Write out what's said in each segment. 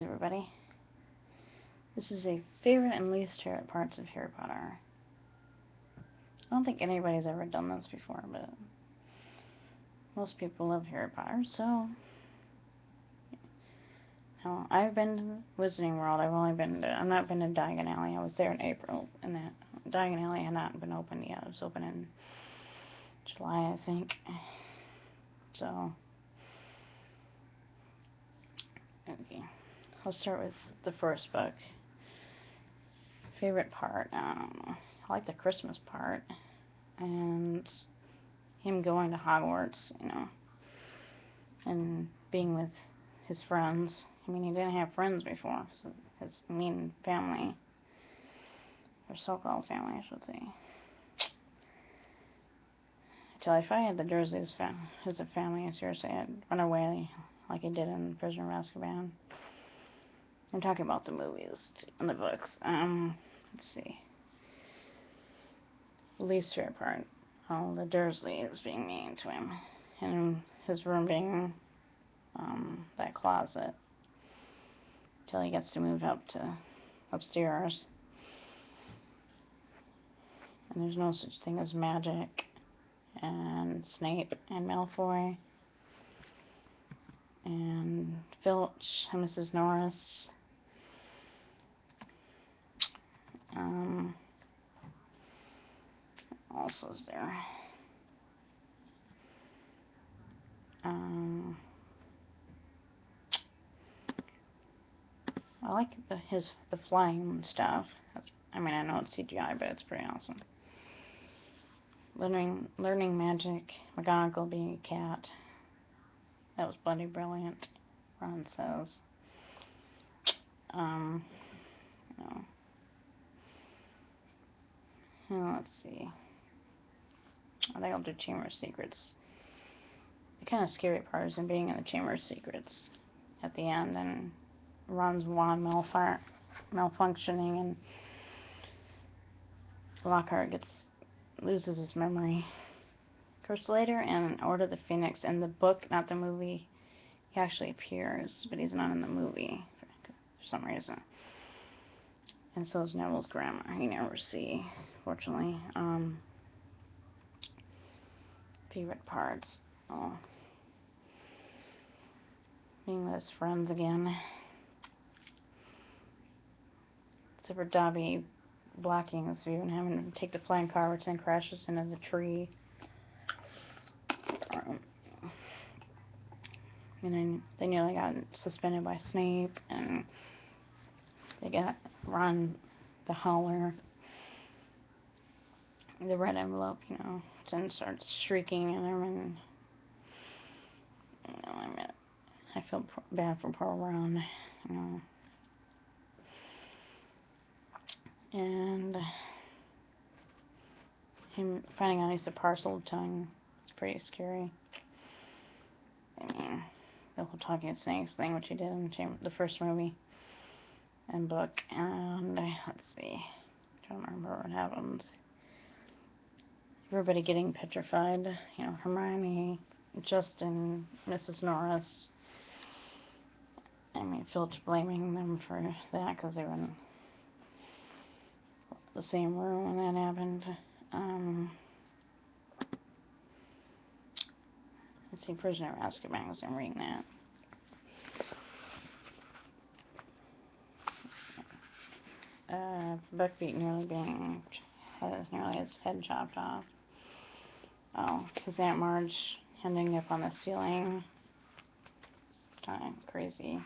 Everybody. This is a favorite and least favorite parts of Harry Potter. I don't think anybody's ever done this before, but most people love Harry Potter, so I've been to Wizarding World. I've not been to Diagon Alley. I was there in April, and that Diagon Alley had not been opened yet. It was open in July, I think. So, okay. I'll start with the first book. Favorite part, I like the Christmas part, and him going to Hogwarts, and being with his friends. I mean, he didn't have friends before, so his family, or so-called family, I should say. I tell you, if I had the Dursleys as a family, seriously, I'd run away like I did in Prisoner of Azkaban. I'm talking about the movies and the books. Let's see. The least favorite part, the Dursleys being mean to him, and his room being that closet, till he gets to move up to upstairs. And there's no such thing as magic, and Snape and Malfoy, and Filch and Mrs. Norris. What else is there? I like the flying stuff. I know it's CGI, but it's pretty awesome. Learning magic. McGonagall being a cat. That was bloody brilliant. Ron says. No. Let's see. I think I'll do Chamber of Secrets. The kind of scary part is him being in the Chamber of Secrets at the end, and Ron's wand malfunctioning, and Lockhart loses his memory. Of course, later in Order of the Phoenix, in the book, not the movie, he actually appears, but he's not in the movie for some reason. And so is Neville's grandma. You never see, fortunately. Favorite parts. Being with his friends again. Except for Dobby blocking his view and having to take the flying car, which then crashes into the tree. And then they nearly got suspended by Snape, and they got Ron the Howler, the red envelope, then starts shrieking at him, and I feel bad for poor Ron, and him finding out he's a parcel tongue is pretty scary. The whole talking snakes thing, which he did in the first movie and book, and let's see, I don't remember what happens. Everybody getting petrified, Hermione, Justin, Mrs. Norris. Filch blaming them for that because they were in the same room when that happened. Let's see, Prisoner of Azkaban, was I'm reading that. Buckbeak nearly his head chopped off. Oh, his Aunt Marge ending up on the ceiling. Crazy.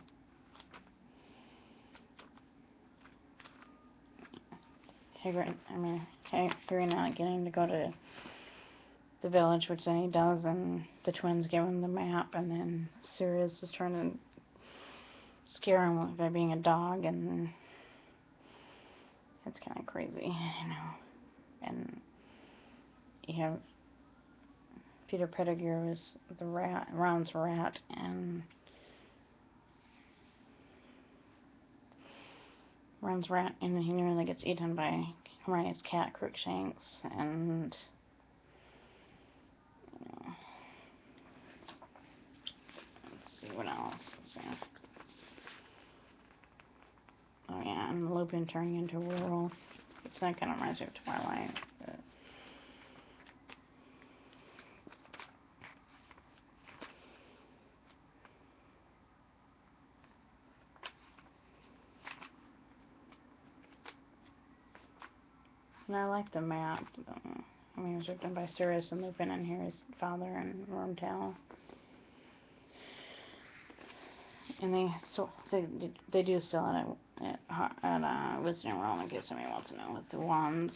Harry not getting to go to the village, which then he does, and the twins give him the map, and then Sirius is trying to scare him by being a dog, and it's kind of crazy, And you have Peter Pettigrew is the rat, Ron's rat, and he nearly gets eaten by Hermione's cat, Crookshanks, and let's see what else. Lupin turning into a werewolf. That kind of reminds me of Twilight. But and I like the map. I mean, it was written by Sirius and Lupin, and here's Father and Wormtail. And they do still at Wizarding World in case somebody wants to know with the wands.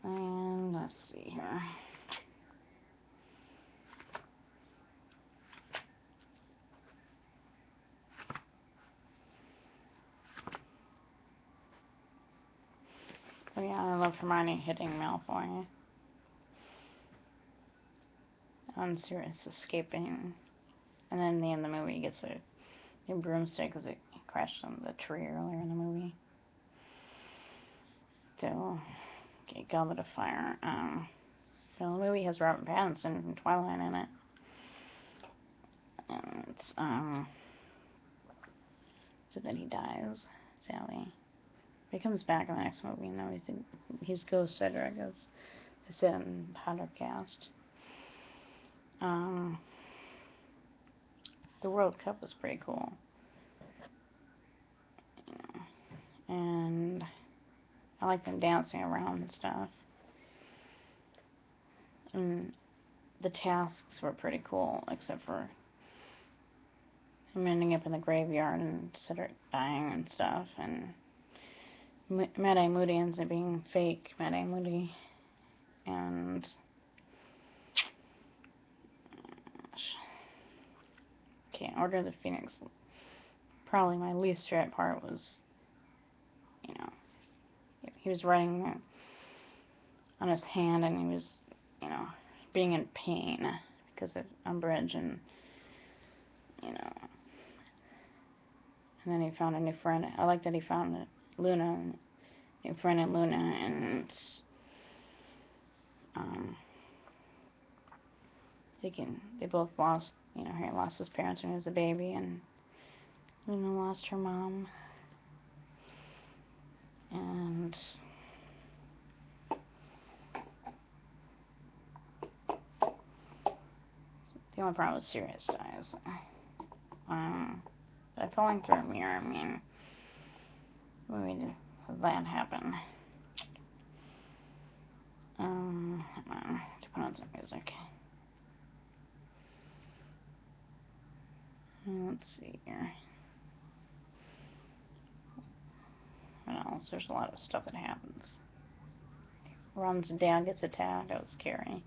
And let's see here. Oh yeah, I love Hermione hitting Malfoy. And Sirius escaping. And then in the end of the movie, he gets a new broomstick because it crashed on the tree earlier in the movie. So, okay, Goblet of Fire. The movie has Robert Pattinson from Twilight in it. And it's, so then he dies, sadly. But he comes back in the next movie, and now he's Ghost Cedric, as I said in Podcast. The World Cup was pretty cool. And I like them dancing around and stuff. And the tasks were pretty cool, except for him ending up in the graveyard and Cedric dying and stuff. And Mad-Eye Moody ends up being fake Mad-Eye Moody. And okay, Order of the Phoenix. Probably my least favorite part was, he was writing on his hand, and he was, being in pain because of Umbridge, and then he found a new friend. I like that he found Luna, a new friend in Luna, and they both lost, Harry lost his parents when he was a baby, and Luna lost her mom. And the only problem was Sirius dies. But falling through a mirror, I mean, when did that happen? Hold on, to put on some music. Let's see here. What else? There's a lot of stuff that happens. Ron's dad gets attacked. That was scary.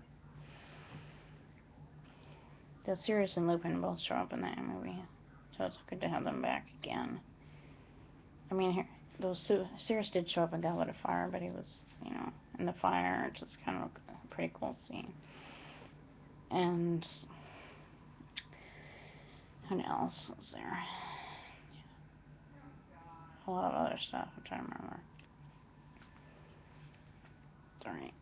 The Sirius and Lupin both show up in that movie, so it's good to have them back again. I mean, Sirius did show up in Goblet of Fire, but he was, in the fire. It's just kind of a pretty cool scene. And what else was there? A lot of other stuff. I'm trying to remember. Sorry.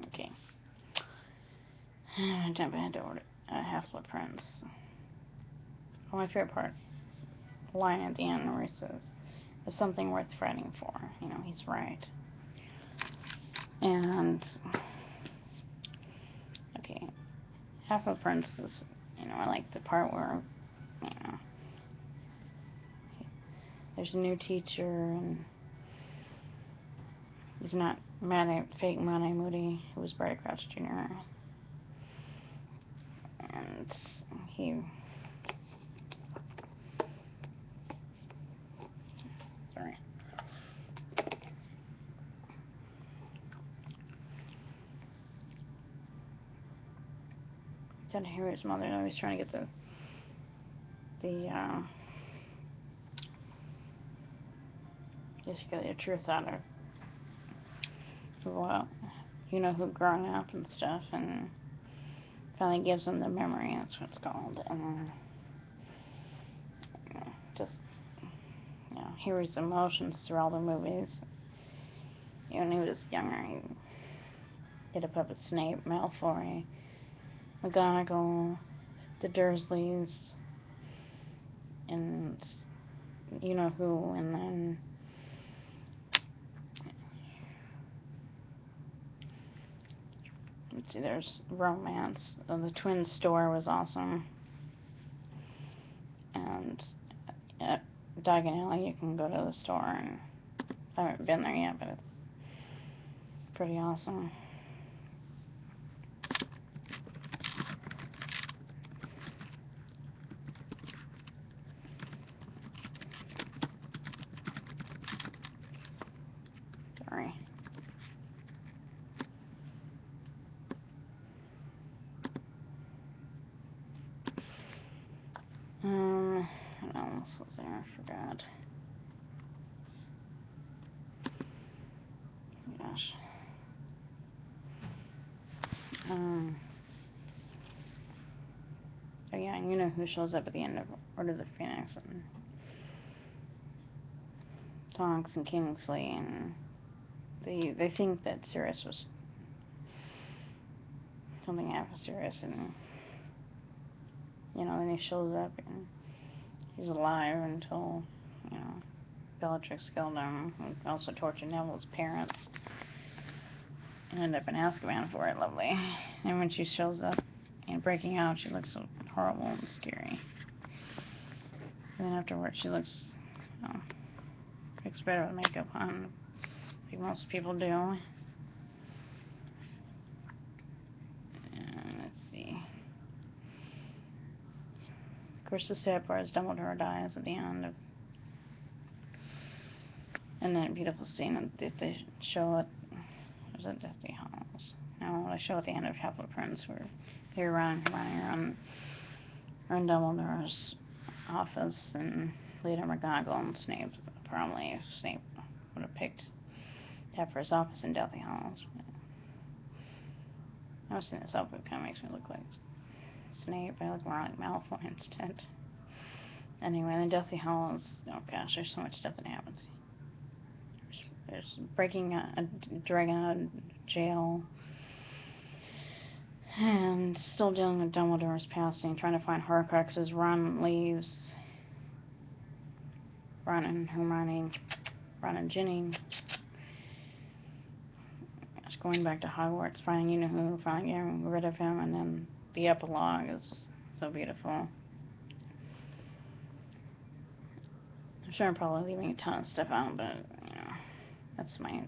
Okay. Jump ahead to order Half-Blood Prince. Well, my favorite part, the line at the end where he says, "There's something worth fighting for." He's right. And okay, Half-Blood Prince is, I like the part where, there's a new teacher, and he's not fake Mad-Eye Moody, who was Barty Crouch Jr. And sorry. He said Harry's mother, he was trying to get the just get the truth out of, well, who grown up and stuff, and finally gives them the memory. That's what it's called. And Harry's emotions through all the movies. When he was younger, he did a puppet Snape, Malfoy, McGonagall, the Dursleys, and you know who, and then let's see, there's romance. The Twin Store was awesome, and at Diagon Alley you can go to the store, and I haven't been there yet, but it's pretty awesome. Sorry. What else was there? I forgot. Gosh. Oh yeah, and you know who shows up at the end of Order of the Phoenix, and Tonks and Kingsley, and they think that Sirius was something happened to Sirius, and then he shows up and he's alive until Bellatrix killed him, and also tortured Neville's parents, and ended up in Azkaban for it. Lovely. And when she shows up and breaking out, she looks so horrible and scary. And then afterwards, she looks better with makeup on, like most people do. And let's see. Of course, the sad part is Dumbledore dies at the end of, and that beautiful scene that they show at, was it Deathly Hallows? No, they show at the end of Half-Blood Prince, where here Ron and Hermione are in Dumbledore's office, and later McGonagall and Snape. Probably Snape would have picked that for his office in Deathly Hallows. I was seeing this outfit, kind of makes me look like Snape. I look more like Malfoy instead. Anyway, in Deathly Hallows, oh gosh, there's so much stuff that happens. There's breaking a dragon out of jail, and still dealing with Dumbledore's passing, trying to find Horcruxes. Ron leaves. Ron and Hermione, Ron and Ginny, going back to Hogwarts, finding you-know-who, finally getting rid of him, and then the epilogue is just so beautiful. I'm sure I'm probably leaving a ton of stuff out, but, that's my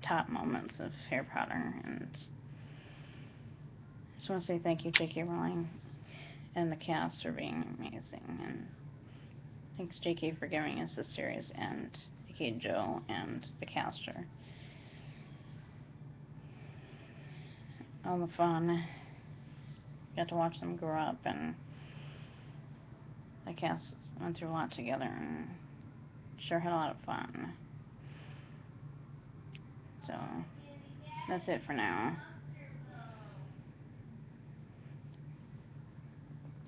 top moments of Harry Potter, and I just want to say thank you, J.K. Rowling, and the cast for being amazing, and thanks, J.K., for giving us this series, and J.K. Joe, and the caster. All the fun. Got to watch them grow up, and the cast went through a lot together, and sure had a lot of fun. So, that's it for now.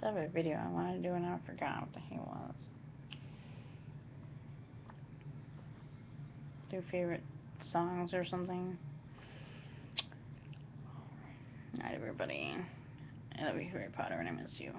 I have a video I wanted to do, and I forgot what the heck it was. Do favorite songs or something. Alright, everybody. I love you, Harry Potter, and I miss you.